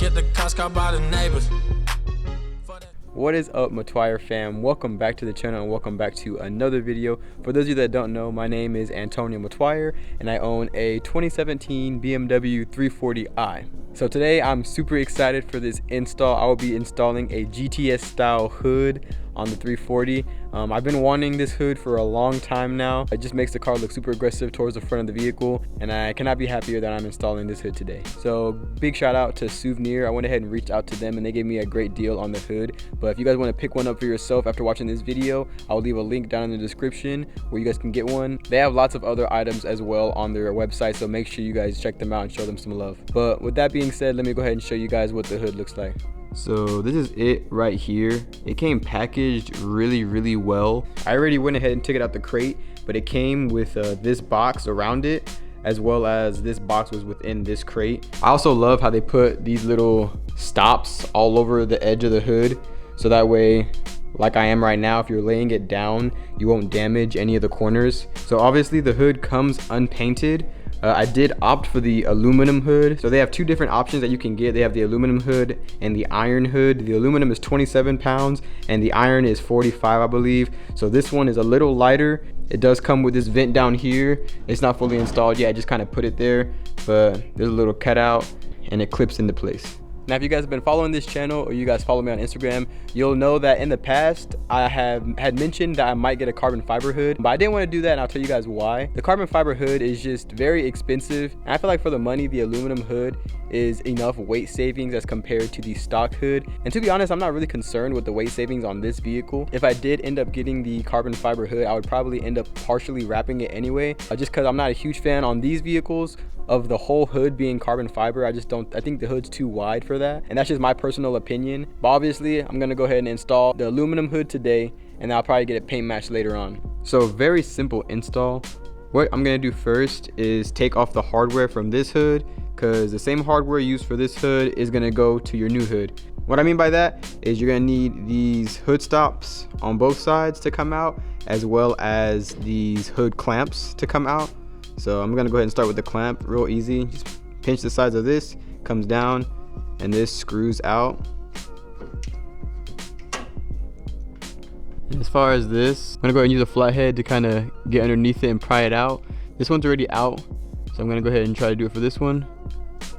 get the cops caught by the neighbors. What is up, Matwire fam? Welcome back to the channel and welcome back to another video. For those of you that don't know, my name is Antonio Matwire and I own a 2017 BMW 340i. So today I'm super excited for this install. I will be installing a GTS style hood on the 340. I've been wanting this hood for a long time now. It just makes the car look super aggressive towards the front of the vehicle, and I cannot be happier that I'm installing this hood today. So big shout out to Souvenir. I went ahead and reached out to them and they gave me a great deal on the hood. But if you guys want to pick one up for yourself after watching this video, I'll leave a link down in the description where you guys can get one. They have lots of other items as well on their website, so make sure you guys check them out and show them some love. But with that being said, let me go ahead and show you guys what the hood looks like. So this is it right here. It came packaged really well. I already went ahead and took it out the crate, but it came with this box around it, as well as this box was within this crate. I also love how they put these little stops all over the edge of the hood, so that way, like I am right now, if you're laying it down, you won't damage any of the corners. So obviously the hood comes unpainted. I did opt for the aluminum hood. So they have two different options that you can get. They have the aluminum hood and the iron hood. The aluminum is 27 pounds and the iron is 45, I believe. So this one is a little lighter. It does come with this vent down here. It's not fully installed yet. I just kind of put it there, but there's a little cutout and it clips into place. Now, if you guys have been following this channel or you guys follow me on Instagram, you'll know that in the past, I had mentioned that I might get a carbon fiber hood, but I didn't want to do that, and I'll tell you guys why. The carbon fiber hood is just very expensive, and I feel like for the money, the aluminum hood is enough weight savings as compared to the stock hood. And to be honest, I'm not really concerned with the weight savings on this vehicle. If I did end up getting the carbon fiber hood, I would probably end up partially wrapping it anyway, just because I'm not a huge fan on these vehicles of the whole hood being carbon fiber. I think the hood's too wide for that, and that's just my personal opinion. But obviously I'm gonna go ahead and install the aluminum hood today, and I'll probably get it paint matched later on. So very simple install. What I'm gonna do first is take off the hardware from this hood, because the same hardware used for this hood is gonna go to your new hood. What I mean by that is you're gonna need these hood stops on both sides to come out, as well as these hood clamps to come out. So I'm gonna go ahead and start with the clamp. Real easy. Just pinch the sides of this, comes down, and this screws out. And as far as this, I'm gonna go ahead and use a flathead to kind of get underneath it and pry it out. This one's already out, so I'm gonna go ahead and try to do it for this one.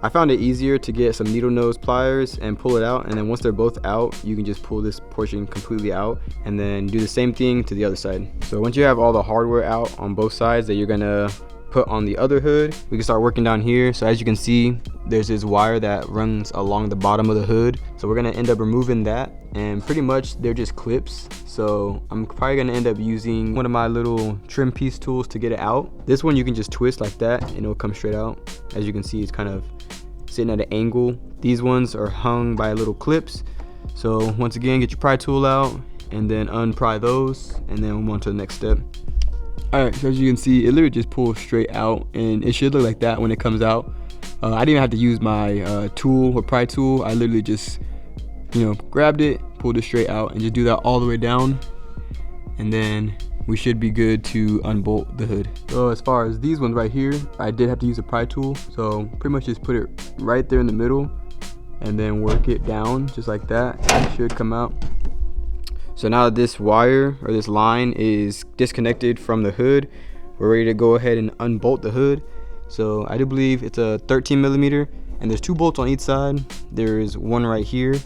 I found it easier to get some needle nose pliers and pull it out, and then once they're both out, you can just pull this portion completely out and then do the same thing to the other side. So once you have all the hardware out on both sides that you're gonna put on the other hood, we can start working down here. So as you can see, there's this wire that runs along the bottom of the hood, so we're gonna end up removing that, and pretty much they're just clips. So I'm probably gonna end up using one of my little trim piece tools to get it out. This one you can just twist like that and it'll come straight out. As you can see, it's kind of sitting at an angle. These ones are hung by little clips. So once again, get your pry tool out and then unpry those, and then move on to the next step. Alright, so as you can see, it literally just pulls straight out, and it should look like that when it comes out. I didn't even have to use my tool or pry tool. I literally just, grabbed it, pulled it straight out, and just do that all the way down, and then we should be good to unbolt the hood. So as far as these ones right here, I did have to use a pry tool, so pretty much just put it right there in the middle, and then work it down just like that. It should come out. So now that this wire or this line is disconnected from the hood, we're ready to go ahead and unbolt the hood. So I do believe it's a 13 millimeter, and there's two bolts on each side. There's one right here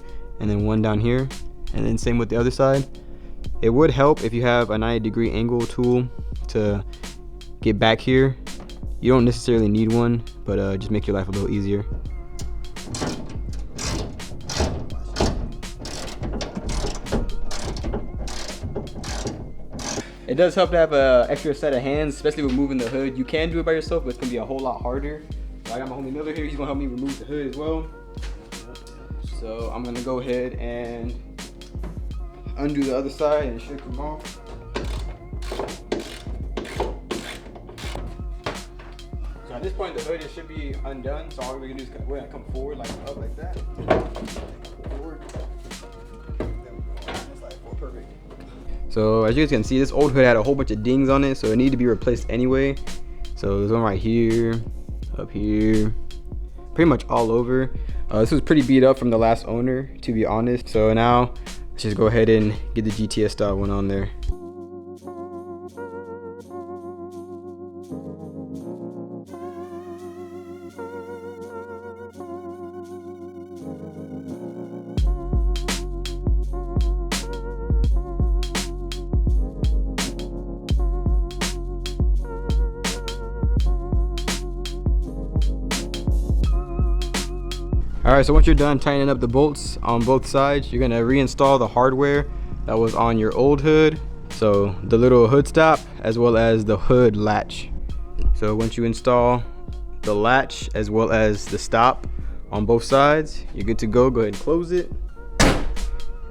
and then one down here, and then same with the other side. It would help if you have a 90-degree angle tool to get back here. You don't necessarily need one, but just make your life a little easier. It does help to have an extra set of hands, especially with moving the hood. You can do it by yourself, but it's gonna be a whole lot harder. So I got my homie Miller here. He's gonna help me remove the hood as well. So I'm gonna go ahead and undo the other side, and it should come off. So at this point, the hood should be undone. So all we're gonna do is we're gonna come forward, like up like that. Forward. Perfect. So as you guys can see, this old hood had a whole bunch of dings on it, so it needed to be replaced anyway. So there's one right here, up here, pretty much all over. This was pretty beat up from the last owner, to be honest. So now let's just go ahead and get the GTS style one on there. Alright, so once you're done tightening up the bolts on both sides, you're gonna reinstall the hardware that was on your old hood. So the little hood stop as well as the hood latch. So once you install the latch as well as the stop on both sides, you're good to go. Go ahead and close it.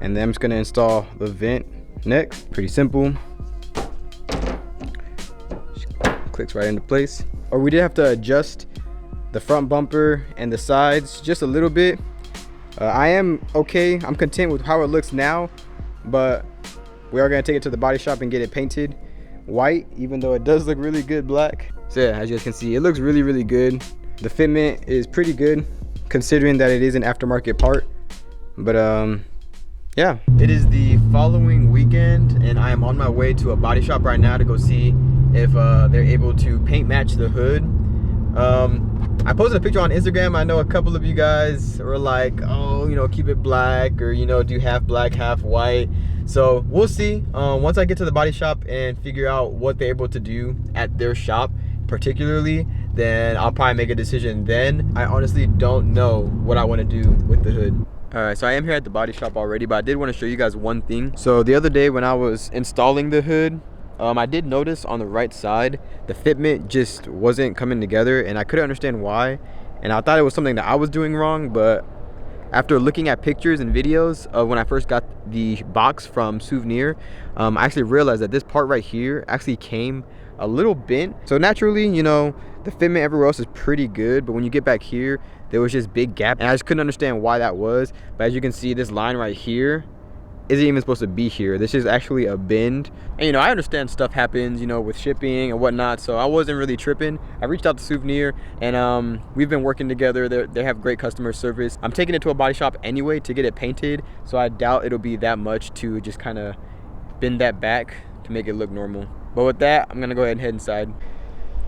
And then I'm just gonna install the vent next. Pretty simple. Just clicks right into place. Or we did have to adjust the front bumper and the sides just a little bit. I am okay, I'm content with how it looks now, but we are gonna take it to the body shop and get it painted white, even though it does look really good black. So yeah, as you guys can see, it looks really good. The fitment is pretty good considering that it is an aftermarket part. But yeah, it is the following weekend and I am on my way to a body shop right now to go see if they're able to paint match the hood. I posted a picture on Instagram. I know a couple of you guys were like, oh, you know, keep it black, or, you know, do half black, half white. So we'll see. Once I get to the body shop and figure out what they're able to do at their shop particularly, then I'll probably make a decision then. I honestly don't know what I want to do with the hood. All right, so I am here at the body shop already, but I did want to show you guys one thing. So the other day when I was installing the hood, I did notice on the right side, the fitment just wasn't coming together and I couldn't understand why. And I thought it was something that I was doing wrong, but after looking at pictures and videos of when I first got the box from Souvenir, I actually realized that this part right here actually came a little bent. So naturally, you know, the fitment everywhere else is pretty good, but when you get back here, there was just big gap and I just couldn't understand why that was. But as you can see, this line right here isn't even supposed to be here. This is actually a bend. And you know, I understand stuff happens, you know, with shipping and whatnot, so I wasn't really tripping. I reached out to Souvenir and we've been working together. They have great customer service. I'm taking it to a body shop anyway to get it painted, so I doubt it'll be that much to just kind of bend that back to make it look normal. But with that, I'm gonna go ahead and head inside.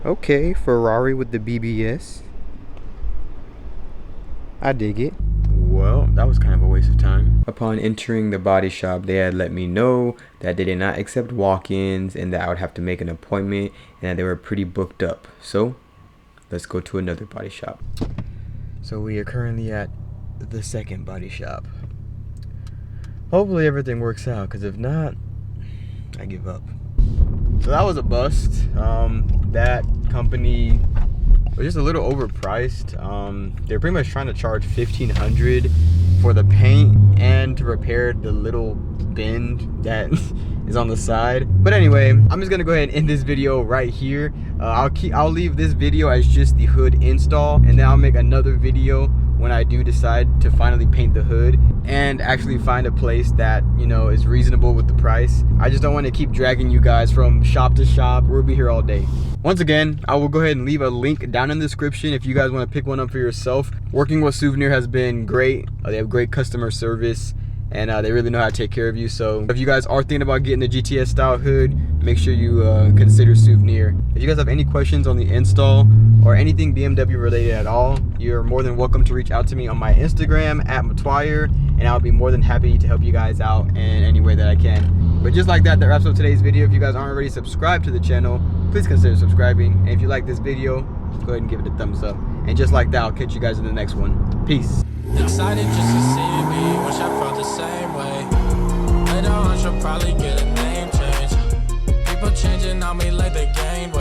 Okay, Ferrari with the BBS. I dig it. Well, that was kind of a waste of time. Upon entering the body shop, they had let me know that they did not accept walk-ins and that I would have to make an appointment and that they were pretty booked up. So let's go to another body shop. So we are currently at the second body shop. Hopefully everything works out, because if not, I give up. So that was a bust. That company was just a little overpriced. They're pretty much trying to charge $1,500 for the paint and to repair the little bend that is on the side. But anyway, I'm just gonna go ahead and end this video right here. I'll leave this video as just the hood install, and then I'll make another video when I do decide to finally paint the hood and actually find a place that, you know, is reasonable with the price. I just don't want to keep dragging you guys from shop to shop. We'll be here all day. Once again, I will go ahead and leave a link down in the description if you guys want to pick one up for yourself. Working with Souvenir has been great. They have great customer service and they really know how to take care of you. So if you guys are thinking about getting the GTS style hood, make sure you consider Souvenir. If you guys have any questions on the install or anything BMW related at all, you're more than welcome to reach out to me on my Instagram at Matwire, and I'll be more than happy to help you guys out in any way that I can. But just like that, that wraps up today's video. If you guys aren't already subscribed to the channel, please consider subscribing. And if you like this video, go ahead and give it a thumbs up. And just like that, I'll catch you guys in the next one. Peace. Excited just to see me, wish I felt the same way. Later on, she'll probably get a name change. People changing on me like they gained